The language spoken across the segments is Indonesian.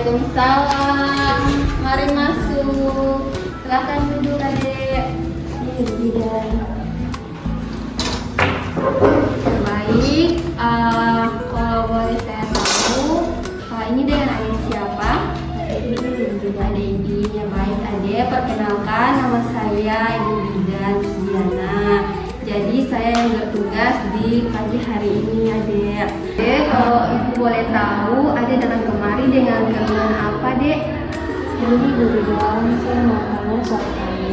Waalaikumsalam. Mari masuk. Silakan duduk, Adek. Baik, kalau boleh saya tahu, ini dengan Adek siapa? Adek Idi. Ya baik, Adek. Perkenalkan, nama saya Ibu Bidan Diana. Jadi saya yang bertugas di pagi hari ini, Adek. Adek, kalau Ibu boleh tahu, Adek datang kemari dengan keluhan apa, Dek? Ini kebetulan saya makannya suatu kali.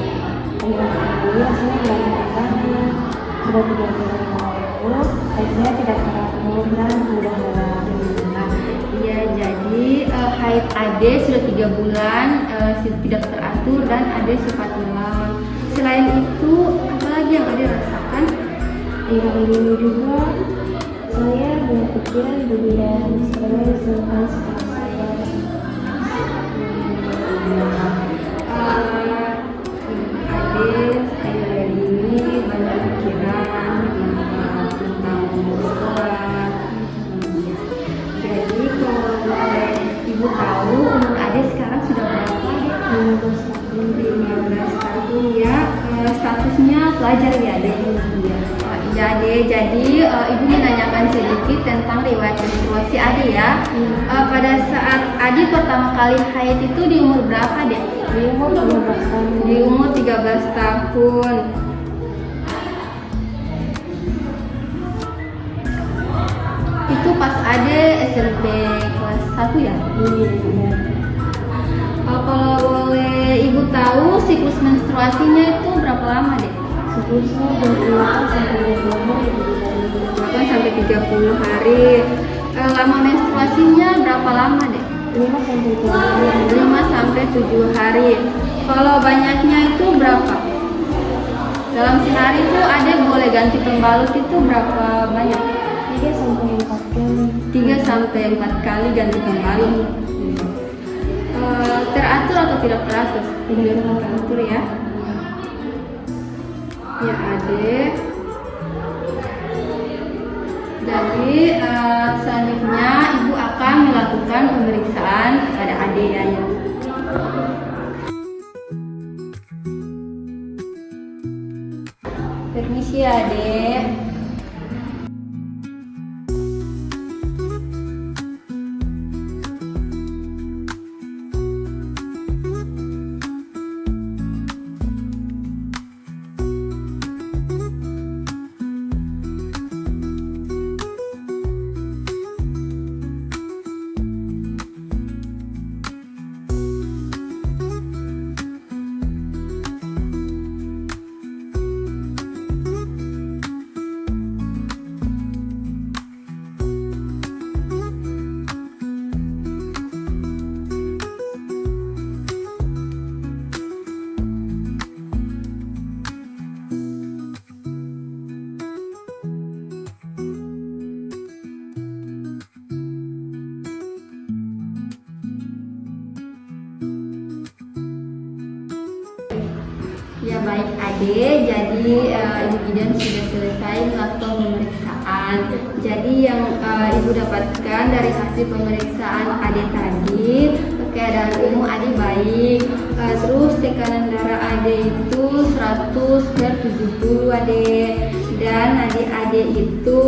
Ini rasanya tidak enak banget. Sudah 3 bulan yang lalu, haidnya tidak teratur dan mudah lelah. Iya, jadi haid Adek sudah 3 bulan tidak teratur dan Adek sempat lelah. Selain itu, apa lagi yang Adek rasakan? Ini juga saya punya pikiran berlebihan. Saya disebabkan setelah saya Adek akhir-akhir ini banyak pikiran tentang sekolah. Jadi kalau boleh Ibu tahu, umur Adek sekarang sudah berapa, Dek? 15 tahun. 15 tahun ya. Statusnya pelajar ya, Dek? Iya, Dek. Jadi Ibu menanyakan sedikit tentang riwayat menstruasi Adek ya. Pada saat Adek pertama kali haid itu di umur berapa, Dek? Di umur 15 tahun. Di umur 13 tahun. Itu pas Adek SMP kelas 1 ya? Kalau boleh Ibu tahu siklus menstruasinya itu berapa lama, Dek? Siklusnya 28 sampai 30 hari. 8 sampai 30 hari. Lama menstruasinya berapa lama, Dek? 5 sampai 7 hari. 5 sampai 7 hari. Kalau banyaknya itu berapa? Dalam sehari itu Adek boleh ganti pembalut itu berapa banyak? 3 sampai 4 kali. 3 sampai 4 kali ganti pembalut. Teratur atau tidak teratur? Tidak Teratur ya. Ya, Adek. Jadi selanjutnya Ibu akan melakukan pemeriksaan pada Adek ya. Permisi ya, Adek. Ya baik, Adek, jadi Ibu Bidan sudah selesai melakukan pemeriksaan. Jadi yang Ibu dapatkan dari hasil pemeriksaan Adek tadi, keadaan umum Adek baik. Terus tekanan darah Adek itu 100/70 Adek. Dan adik-adik itu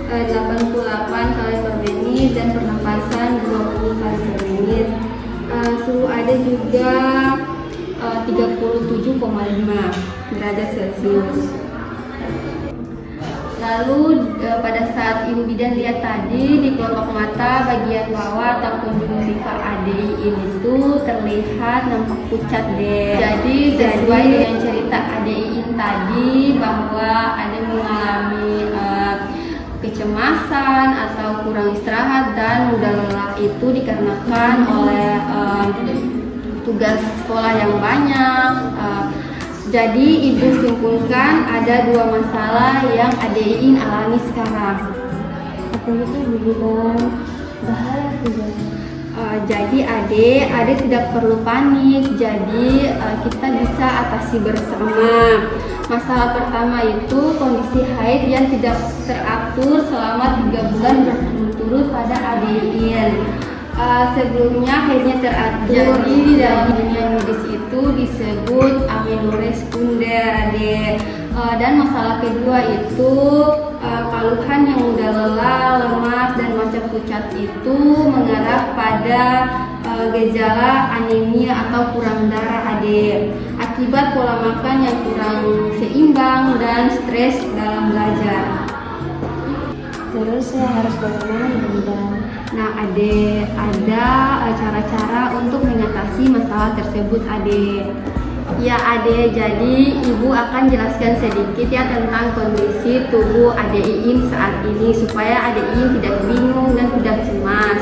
88 kali per menit dan pernapasan 20 kali per menit. Suhu Adek juga 37,5 derajat Celcius. Lalu pada saat Ibu Bidan lihat tadi di kelopak mata bagian bawah atau konjungtiva ADI ini tuh terlihat nampak pucat deh. Jadi sesuai dengan cerita ADI tadi bahwa ada mengalami kecemasan atau kurang istirahat dan mudah lelah itu dikarenakan oleh tugas sekolah yang banyak. Jadi Ibu simpulkan ada 2 masalah yang ADI alami sekarang. Apa itu Ibu Bidan? Bahaya tidak? Jadi adik tidak perlu panik. Jadi kita bisa atasi bersama. Masalah pertama itu kondisi haid yang tidak teratur selama 3 bulan berturut-turut pada ADI. sebelumnya haidnya teratur. Jadi di dalam dunia medis itu disebut amenorrhea sekunder, Adik. Dan masalah kedua itu keluhan yang mudah lelah, lemas dan macam pucat itu mengarah pada gejala anemia atau kurang darah, Adik, akibat pola makan yang kurang seimbang dan stres dalam belajar. Terus saya harus bagaimana Bunda? Nah, Adik, ada cara-cara untuk mengatasi masalah tersebut, Adik. Ya, Adik, jadi Ibu akan jelaskan sedikit ya tentang kondisi tubuh Adik Iin saat ini supaya Adik Iin tidak bingung dan tidak cemas.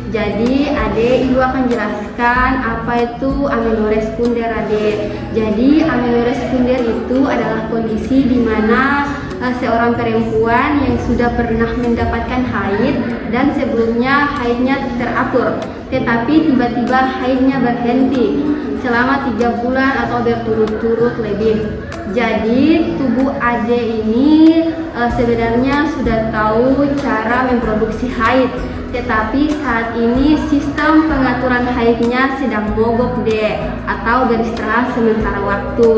Jadi, Adik, Ibu akan jelaskan apa itu amenorrhea sekunder, Adik. Jadi, amenorrhea sekunder itu adalah kondisi di mana seorang perempuan yang sudah pernah mendapatkan haid dan sebelumnya haidnya teratur, tetapi tiba-tiba haidnya berhenti selama 3 bulan atau berturut-turut lebih. Jadi tubuh Ade ini sebenarnya sudah tahu cara memproduksi haid, tetapi saat ini sistem pengaturan haidnya sedang mogok, Dek, atau beristirahat sementara waktu.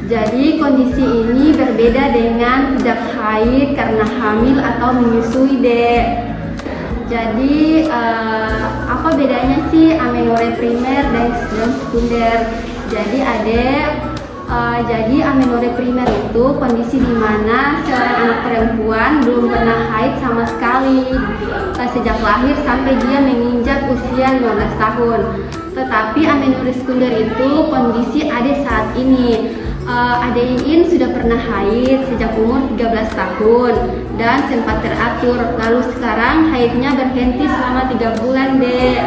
Jadi kondisi ini berbeda dengan tidak haid karena hamil atau menyusui, Dek. Jadi apa bedanya sih amenorrhea primer dan sekunder? Jadi Adik, jadi amenorrhea primer itu kondisi di mana seorang anak perempuan belum pernah haid sama sekali sejak lahir sampai dia menginjak usia 15 tahun. Tetapi amenorrhea sekunder itu kondisi Adik saat ini. Adik Iin sudah pernah haid sejak umur 13 tahun dan sempat teratur. Lalu sekarang haidnya berhenti selama 3 bulan, Dek.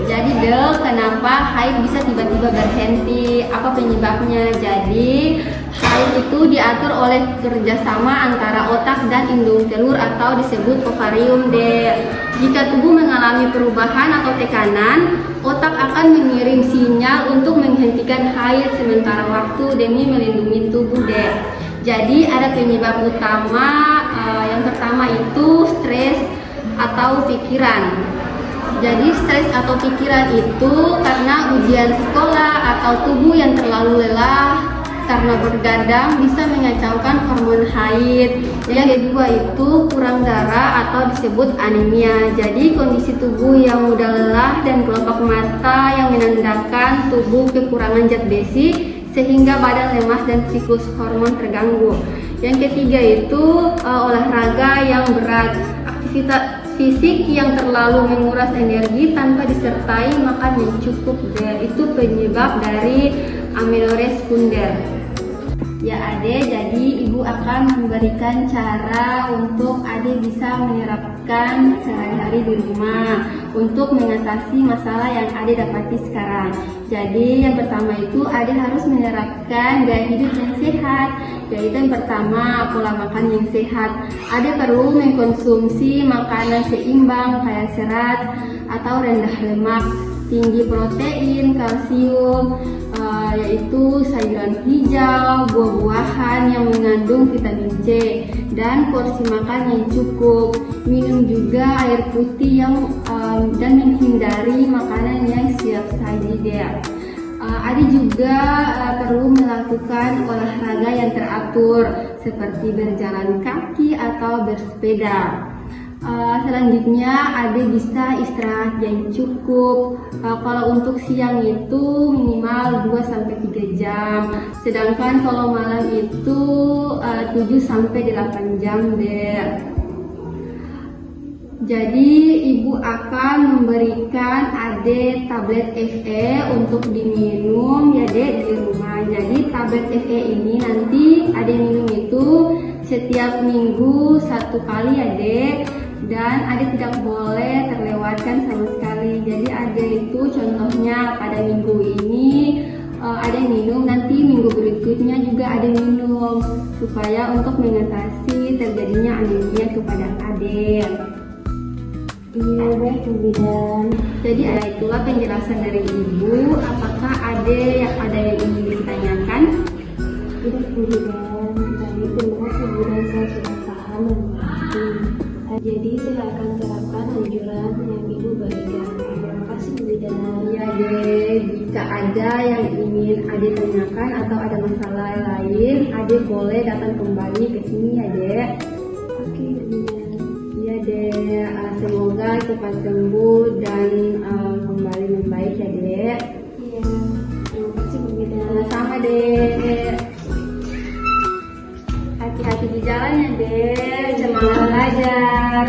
Jadi, Dek, kenapa haid bisa tiba-tiba berhenti? Apa penyebabnya? Jadi, haid itu diatur oleh kerjasama antara otak dan indung telur atau disebut ovarium, Dek. Jika tubuh mengalami perubahan atau tekanan, otak akan mengirim sinyal untuk menghentikan haid sementara waktu demi melindungi tubuh, Dek. Jadi ada penyebab utama, yang pertama itu stres atau pikiran. Jadi stres atau pikiran itu karena ujian sekolah atau tubuh yang terlalu lelah karena bergadang bisa mengacaukan hormon haid. Yang kedua itu kurang darah atau disebut anemia. Jadi kondisi tubuh yang mudah lelah dan kelopak mata yang menandakan tubuh kekurangan zat besi sehingga badan lemas dan siklus hormon terganggu. Yang ketiga itu olahraga yang berat, aktivitas fisik yang terlalu menguras energi tanpa disertai makan yang cukup, itu penyebab dari amenorrhea sekunder. Ya, Ade, jadi Ibu akan memberikan cara untuk Ade bisa menerapkan sehari-hari di rumah untuk mengatasi masalah yang Ade dapati sekarang. Jadi yang pertama itu Ade harus menerapkan gaya hidup yang sehat, yaitu yang pertama pola makan yang sehat. Ade perlu mengkonsumsi makanan seimbang kaya serat atau rendah lemak, tinggi protein, kalsium, yaitu sayuran hijau, buah-buahan yang mengandung vitamin C, dan porsi makan yang cukup. Minum juga air putih dan menghindari makanan yang siap saji, Dek. Ade juga perlu melakukan olahraga yang teratur seperti berjalan kaki atau bersepeda. Selanjutnya Ade bisa istirahat yang cukup. Kalau untuk siang itu minimal 2-3 jam. Sedangkan kalau malam itu 7-8 jam, Dek. Jadi Ibu akan memberikan Ade tablet Fe untuk diminum, ya, Dek, di rumah. Jadi tablet Fe ini nanti Ade minum itu setiap minggu 1 kali, ya, Dek. Dan Ade tidak boleh terlewatkan sama sekali. Jadi Ade itu contohnya pada minggu ini Ade minum, nanti minggu berikutnya juga Ade minum supaya untuk mengatasi terjadinya anemia kepada Ade. Iya, baik, Bu Bidan. Jadi itulah penjelasan dari Ibu. Apakah ada yang ingin ditanyakan? Tidak, Bu Bidan. Jadi terima kasih, Bu Bidan, saya sudah paham dan mengerti. Jadi saya akan terapkan anjuran yang Ibu berikan. ada yang ingin Ade tanyakan atau ada masalah lain, Ade boleh datang kembali ke sini ya, Dek. Oke, Iya, Dek. Semoga cepat sembuh dan kembali membaik ya, Dek. iya. Terima kasih Bu Bida. Sama-sama, Dek. Hati-hati di jalan ya, Dek. Semangat belajar.